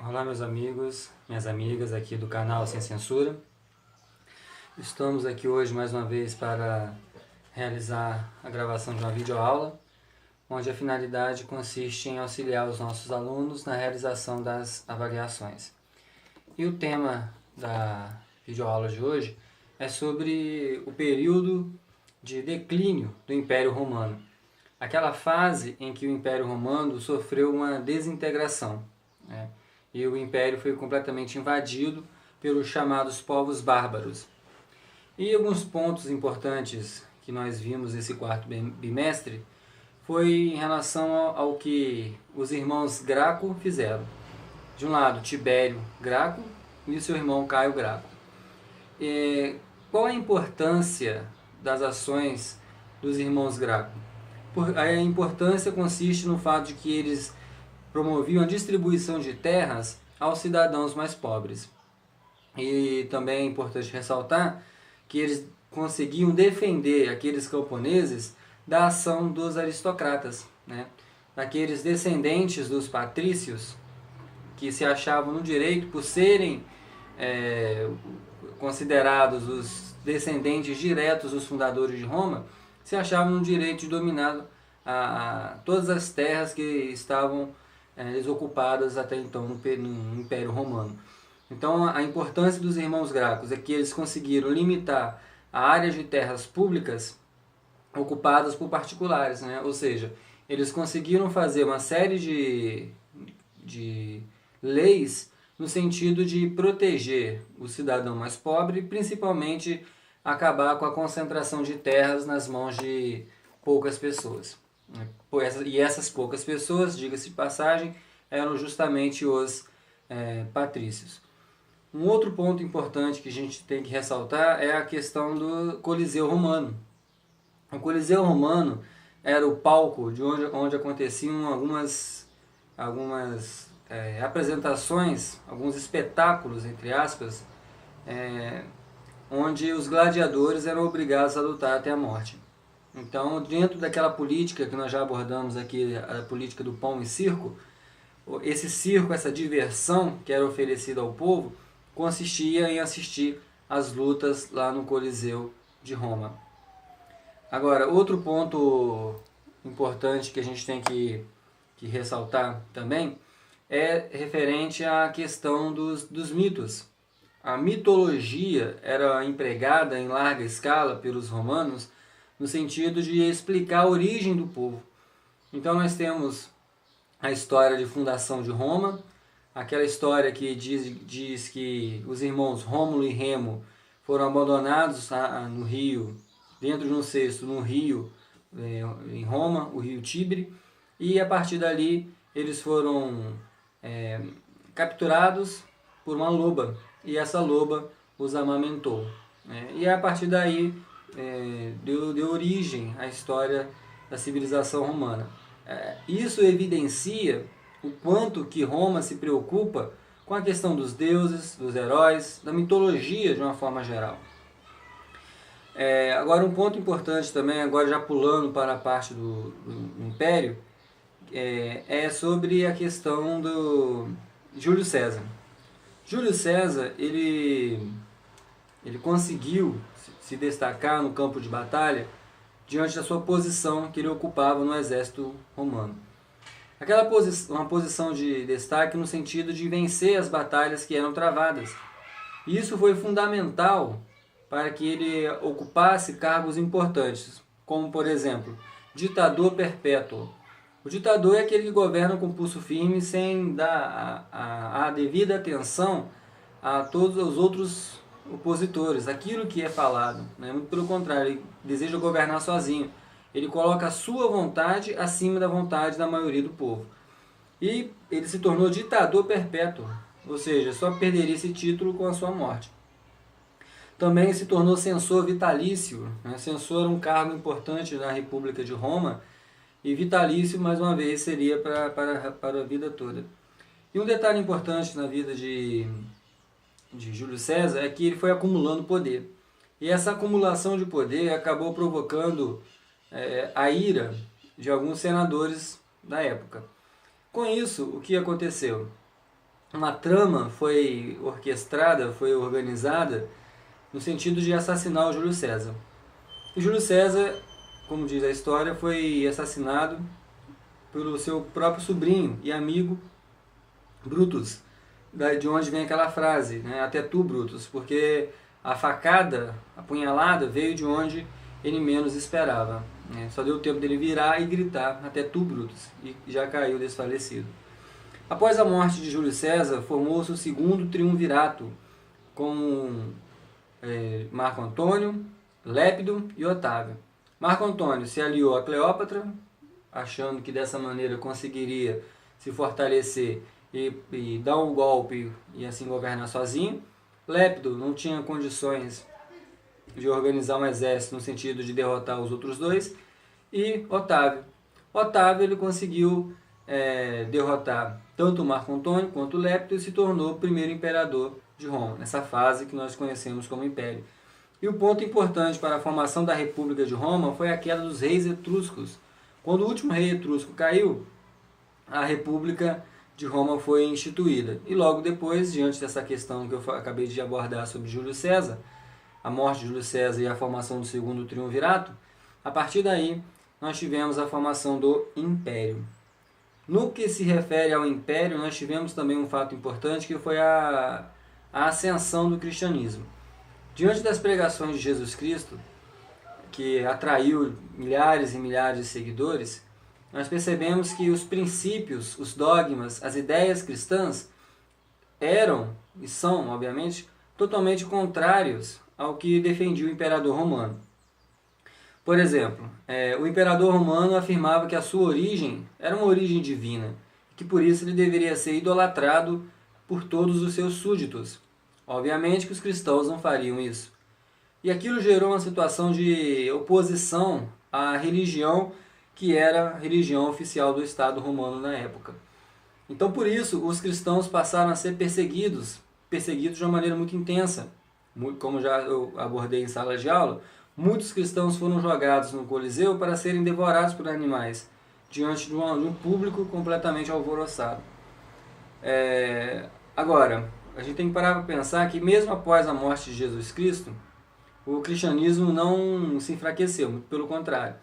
Olá meus amigos, minhas amigas aqui do canal Sem Censura. Estamos aqui hoje mais uma vez para realizar a gravação de uma videoaula, onde a finalidade consiste em auxiliar os nossos alunos na realização das avaliações. E o tema da videoaula de hoje é sobre o período de declínio do Império Romano. Aquela fase em que o Império Romano sofreu uma desintegração, né? E o Império foi completamente invadido pelos chamados povos bárbaros. E alguns pontos importantes que nós vimos nesse quarto bimestre foi em relação ao que os irmãos Graco fizeram. De um lado, Tibério Graco e seu irmão Caio Graco. Qual a importância das ações dos irmãos Graco? A importância consiste no fato de que eles promoviam a distribuição de terras aos cidadãos mais pobres. E também é importante ressaltar que eles conseguiam defender aqueles camponeses da ação dos aristocratas, né? Daqueles descendentes dos patrícios que se achavam no direito, por serem considerados os descendentes diretos dos fundadores de Roma, se achavam no direito de dominar todas as terras que estavam desocupadas até então no Império Romano. Então a importância dos irmãos Gracos é que eles conseguiram limitar a área de terras públicas ocupadas por particulares, né? Ou seja, eles conseguiram fazer uma série de leis no sentido de proteger o cidadão mais pobre, principalmente acabar com a concentração de terras nas mãos de poucas pessoas. E essas poucas pessoas, diga-se de passagem, eram justamente os patrícios. Um outro ponto importante que a gente tem que ressaltar é a questão do Coliseu Romano. O Coliseu Romano era o palco de onde aconteciam algumas apresentações, alguns espetáculos, entre aspas, onde os gladiadores eram obrigados a lutar até a morte. Então, dentro daquela política que nós já abordamos aqui, a política do pão e circo, esse circo, essa diversão que era oferecida ao povo, consistia em assistir às lutas lá no Coliseu de Roma. Agora, outro ponto importante que a gente tem que ressaltar também é referente à questão dos mitos. A mitologia era empregada em larga escala pelos romanos no sentido de explicar a origem do povo. Então nós temos a história de fundação de Roma, aquela história que diz que os irmãos Rômulo e Remo foram abandonados no rio, dentro de um cesto, no rio em Roma, o rio Tibre, e a partir dali eles foram capturados por uma loba, e essa loba os amamentou. E a partir daí deu origem à história da civilização romana. Isso evidencia o quanto que Roma se preocupa com a questão dos deuses, dos heróis, da mitologia de uma forma geral. Agora um ponto importante também, agora já pulando para a parte do Império, é sobre a questão do Júlio César. Júlio César, ele conseguiu se destacar no campo de batalha diante da sua posição que ele ocupava no exército romano. Uma posição de destaque no sentido de vencer as batalhas que eram travadas. E isso foi fundamental para que ele ocupasse cargos importantes, como por exemplo, ditador perpétuo. O ditador é aquele que governa com pulso firme sem dar a devida atenção a todos os outros opositores, aquilo que é falado, né? Muito pelo contrário, ele deseja governar sozinho. Ele coloca a sua vontade acima da vontade da maioria do povo. E ele se tornou ditador perpétuo, ou seja, só perderia esse título com a sua morte. Também se tornou censor vitalício, né? Censor era um cargo importante na República de Roma, e vitalício, mais uma vez, seria para a vida toda. E um detalhe importante na vida de Júlio César é que ele foi acumulando poder. E essa acumulação de poder acabou provocando a ira de alguns senadores da época. Com isso, o que aconteceu? uma trama foi orquestrada, foi organizada no sentido de assassinar o Júlio César. E Júlio César, como diz a história, foi assassinado pelo seu próprio sobrinho e amigo Brutus, de onde vem aquela frase, né? Até tu, Brutus, porque a facada, a punhalada, veio de onde ele menos esperava. Né? Só deu tempo dele virar e gritar, até tu, Brutus, e já caiu desfalecido. Após a morte de Júlio César, formou-se o segundo triunvirato, com Marco Antônio, Lépido e Otávio. Marco Antônio se aliou a Cleópatra, achando que dessa maneira conseguiria se fortalecer e dar um golpe e assim governar sozinho. Lépido não tinha condições de organizar um exército no sentido de derrotar os outros dois. E Otávio. Otávio ele conseguiu derrotar tanto Marco Antônio quanto Lépido e se tornou o primeiro imperador de Roma, nessa fase que nós conhecemos como Império. E o ponto importante para a formação da República de Roma foi a queda dos reis etruscos. Quando o último rei etrusco caiu, a República de Roma foi instituída. E logo depois, diante dessa questão que eu acabei de abordar sobre Júlio César, a morte de Júlio César e a formação do segundo triunvirato, a partir daí nós tivemos a formação do Império. No que se refere ao Império, nós tivemos também um fato importante que foi a ascensão do cristianismo. Diante das pregações de Jesus Cristo, que atraiu milhares e milhares de seguidores, nós percebemos que os princípios, os dogmas, as ideias cristãs eram e são, obviamente, totalmente contrários ao que defendia o imperador romano. Por exemplo, o imperador romano afirmava que a sua origem era uma origem divina, que por isso ele deveria ser idolatrado por todos os seus súditos. Obviamente que os cristãos não fariam isso. E aquilo gerou uma situação de oposição à religião que era a religião oficial do Estado romano na época. Então, por isso, os cristãos passaram a ser perseguidos de uma maneira muito intensa. Como já eu abordei em sala de aula, muitos cristãos foram jogados no Coliseu para serem devorados por animais, diante de um público completamente alvoroçado. Agora, a gente tem que parar para pensar que mesmo após a morte de Jesus Cristo, o cristianismo não se enfraqueceu, muito pelo contrário.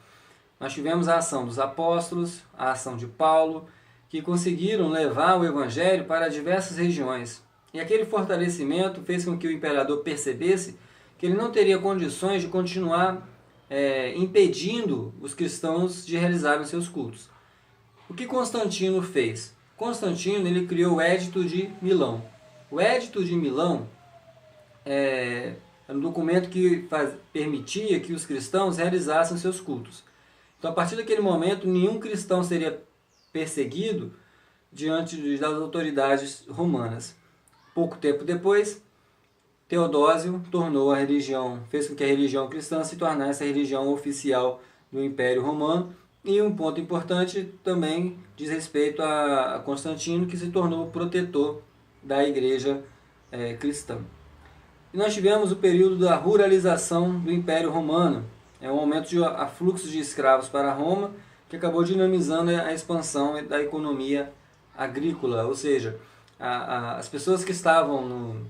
Nós tivemos a ação dos apóstolos, a ação de Paulo, que conseguiram levar o evangelho para diversas regiões. E aquele fortalecimento fez com que o imperador percebesse que ele não teria condições de continuar impedindo os cristãos de realizarem seus cultos. O que Constantino fez? Constantino ele criou o Édito de Milão. O Édito de Milão era um documento que permitia que os cristãos realizassem seus cultos. Então, a partir daquele momento, nenhum cristão seria perseguido diante das autoridades romanas. Pouco tempo depois, Teodósio tornou a religião, fez com que a religião cristã se tornasse a religião oficial do Império Romano. E um ponto importante também diz respeito a Constantino, que se tornou o protetor da igreja cristã. E nós tivemos o período da ruralização do Império Romano. É um aumento de afluxo de escravos para Roma, que acabou dinamizando a expansão da economia agrícola, ou seja, as pessoas que estavam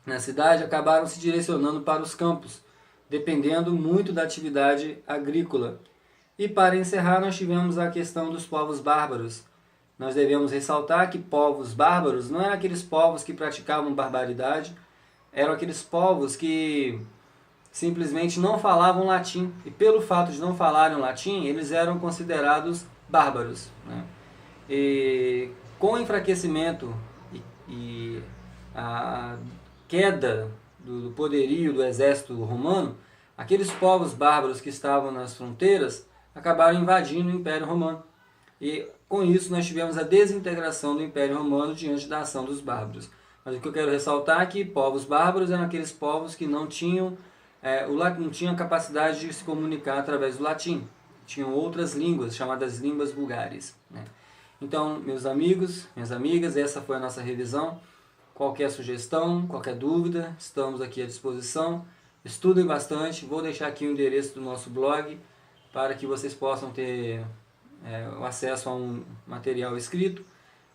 na cidade acabaram se direcionando para os campos, dependendo muito da atividade agrícola. E para encerrar, nós tivemos a questão dos povos bárbaros. Nós devemos ressaltar que povos bárbaros não eram aqueles povos que praticavam barbaridade, eram aqueles povos que simplesmente não falavam latim. E pelo fato de não falarem latim, eles eram considerados bárbaros. Né? E com o enfraquecimento e a queda do poderio do exército romano, aqueles povos bárbaros que estavam nas fronteiras acabaram invadindo o Império Romano. E com isso nós tivemos a desintegração do Império Romano diante da ação dos bárbaros. Mas o que eu quero ressaltar é que povos bárbaros eram aqueles povos que não tinham capacidade de se comunicar através do latim. Tinham outras línguas, chamadas línguas vulgares. Né? Então, meus amigos, minhas amigas, essa foi a nossa revisão. Qualquer sugestão, qualquer dúvida, estamos aqui à disposição. Estudem bastante. Vou deixar aqui o endereço do nosso blog para que vocês possam ter o acesso a um material escrito.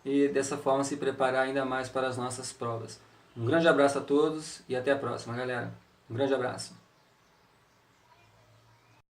e dessa forma se preparar ainda mais para as nossas provas. Um grande abraço a todos e até a próxima, galera. Um grande abraço.